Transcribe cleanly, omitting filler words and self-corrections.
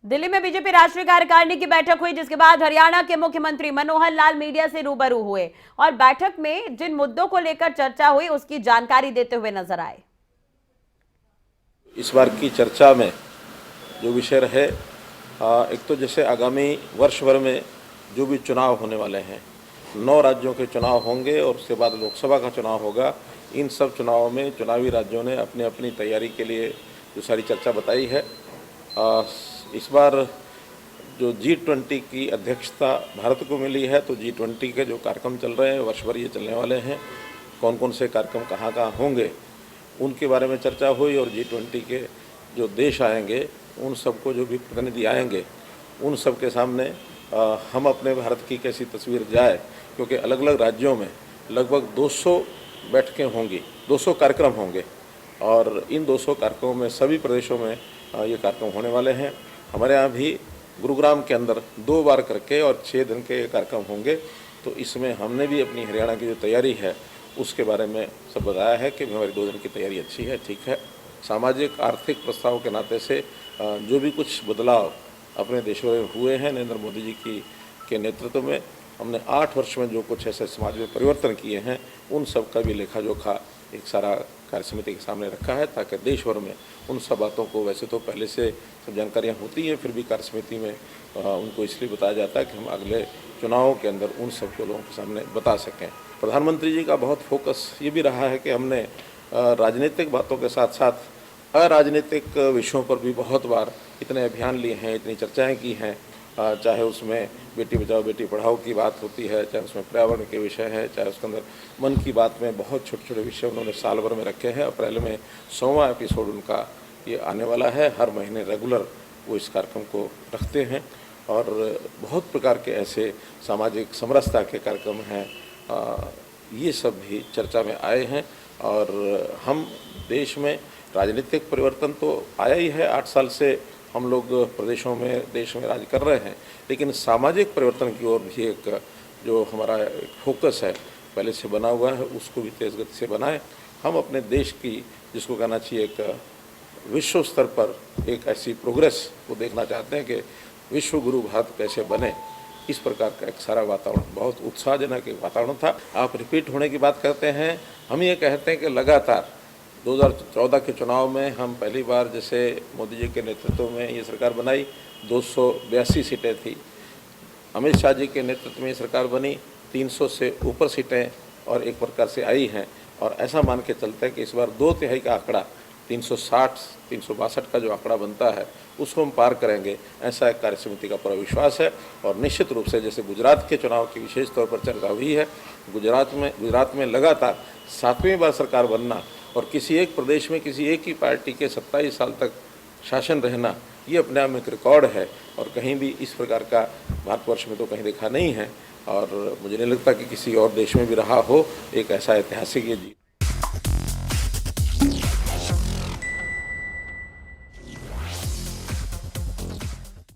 दिल्ली में बीजेपी राष्ट्रीय कार्यकारिणी की बैठक हुई, जिसके बाद हरियाणा के मुख्यमंत्री मनोहर लाल मीडिया से रूबरू हुए और बैठक में जिन मुद्दों को लेकर चर्चा हुई उसकी जानकारी देते हुए नजर आए। इस बार की चर्चा में जो विषय रहे, एक तो जैसे आगामी वर्ष भर में जो भी चुनाव होने वाले हैं, 9 राज्यों के चुनाव होंगे और उसके बाद लोकसभा का चुनाव होगा। इन सब चुनावों में चुनावी राज्यों ने अपनी अपनी तैयारी के लिए जो सारी चर्चा बताई है। इस बार जो G20 की अध्यक्षता भारत को मिली है, तो G20 के जो कार्यक्रम चल रहे हैं वर्ष भर ये चलने वाले हैं। कौन कौन से कार्यक्रम कहाँ कहाँ होंगे उनके बारे में चर्चा हुई और G20 के जो देश आएंगे उन सबको जो भी प्रतिनिधि आएंगे उन सब के सामने हम अपने भारत की कैसी तस्वीर जाए, क्योंकि अलग अलग राज्यों में लगभग 200 बैठकें होंगी, 200 कार्यक्रम होंगे और इन 200 कार्यक्रमों में सभी प्रदेशों में ये कार्यक्रम होने वाले हैं। हमारे यहाँ भी गुरुग्राम के अंदर 2 बार करके और 6 दिन के कार्यक्रम होंगे। तो इसमें हमने भी अपनी हरियाणा की जो तैयारी है उसके बारे में सब बताया है कि हमारी 2 दिन की तैयारी अच्छी है, ठीक है। सामाजिक आर्थिक प्रस्ताव के नाते से जो भी कुछ बदलाव अपने देश में हुए हैं नरेंद्र मोदी जी के नेतृत्व में, हमने 8 वर्ष में जो कुछ ऐसे समाज में परिवर्तन किए हैं उन सब का भी लेखा जोखा एक सारा कार्य समिति के सामने रखा है, ताकि देश भर में उन सब बातों को, वैसे तो पहले से सब जानकारियाँ होती हैं, फिर भी कार्य समिति में उनको इसलिए बताया जाता है कि हम अगले चुनावों के अंदर उन सब को लोगों के सामने बता सकें। प्रधानमंत्री जी का बहुत फोकस ये भी रहा है कि हमने राजनीतिक बातों के साथ साथ अराजनीतिक विषयों पर भी बहुत बार इतने अभियान लिए हैं, इतनी चर्चाएँ की हैं। चाहे उसमें बेटी बचाओ बेटी पढ़ाओ की बात होती है, चाहे उसमें पर्यावरण के विषय है, चाहे उसके अंदर मन की बात में बहुत छोटे छोटे विषय उन्होंने साल भर में रखे हैं। अप्रैल में 100वां एपिसोड उनका ये आने वाला है। हर महीने रेगुलर वो इस कार्यक्रम को रखते हैं और बहुत प्रकार के ऐसे सामाजिक समरसता के कार्यक्रम हैं, ये सब भी चर्चा में आए हैं। और हम देश में राजनीतिक परिवर्तन तो आया ही है, 8 साल से हम लोग प्रदेशों में देश में राज कर रहे हैं, लेकिन सामाजिक परिवर्तन की ओर भी एक जो हमारा एक फोकस है पहले से बना हुआ है उसको भी तेज़ गति से बनाएं। हम अपने देश की, जिसको कहना चाहिए एक विश्व स्तर पर एक ऐसी प्रोग्रेस को देखना चाहते हैं कि विश्व गुरु भारत कैसे बने। इस प्रकार का एक सारा वातावरण, बहुत उत्साहजनक एक वातावरण था। आप रिपीट होने की बात करते हैं, हम ये कहते हैं कि लगातार 2014 के चुनाव में हम पहली बार जैसे मोदी जी के नेतृत्व में ये सरकार बनाई, 282 सीटें थी। अमित शाह जी के नेतृत्व में ये सरकार बनी, 300 से ऊपर सीटें और एक प्रकार से आई हैं। और ऐसा मान के चलते हैं कि इस बार 2/3 का आंकड़ा 360-362 का जो आंकड़ा बनता है उसको हम पार करेंगे, ऐसा एक कार्य समिति का पूरा विश्वास है। और निश्चित रूप से जैसे गुजरात के चुनाव की विशेष तौर पर चर्चा हुई है, गुजरात में लगातार 7वीं बार सरकार बनना और किसी एक प्रदेश में किसी एक ही पार्टी के 27 साल तक शासन रहना, ये अपने आप में एक रिकॉर्ड है और कहीं भी इस प्रकार का भारतवर्ष में तो कहीं देखा नहीं है और मुझे नहीं लगता कि किसी और देश में भी रहा हो एक ऐसा ऐतिहासिक ये जीत।